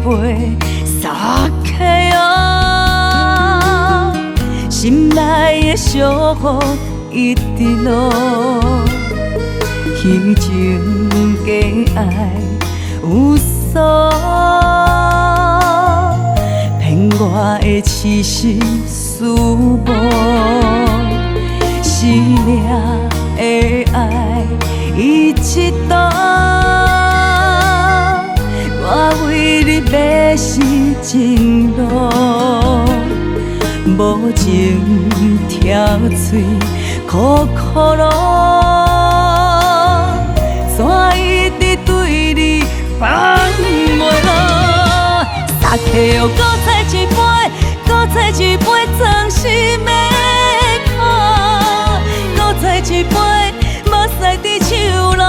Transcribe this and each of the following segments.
杯sake哦，心内的伤雨一直落，虚情假爱有数，骗我的痴心思无，死命的爱伊一度。我为你迷失情路，无情挑嘴苦苦路，怎一直对你放袂落？sake哦，搁再一杯，搁再一杯装心的苦，搁再一杯目屎伫手路。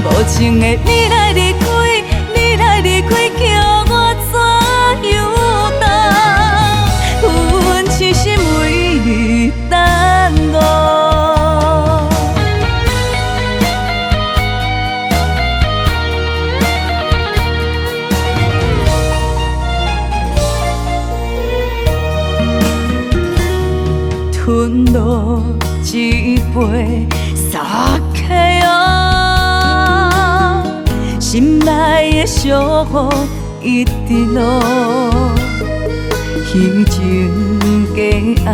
无情的你来离开，你来离开，叫我怎样等？阮痴心为你等误。吞落一杯sake哦，心内的伤雨一直落，虚情假爱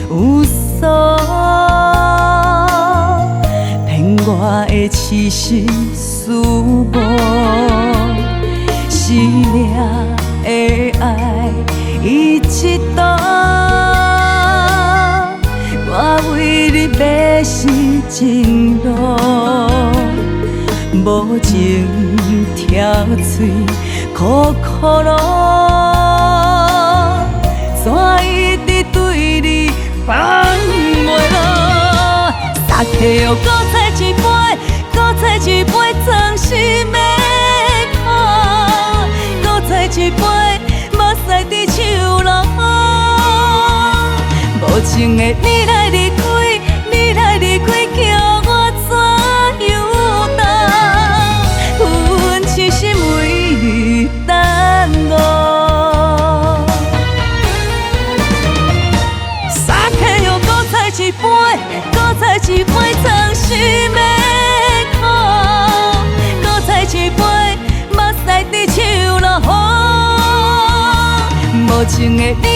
有数，骗我的痴心思无，死命的爱伊一度。我为你迷失情路，无情挑嘴苦苦路，怎一直对你放袂落？sake哦，搁再一杯，搁再一杯装心的苦，搁再一杯目屎伫手路。无情的你来离开，你来离开，叫我怎样等？阮痴心为你等误。sake哦，搁再一杯，搁再一杯装心的苦，搁再一杯目屎伫手路。无情的你。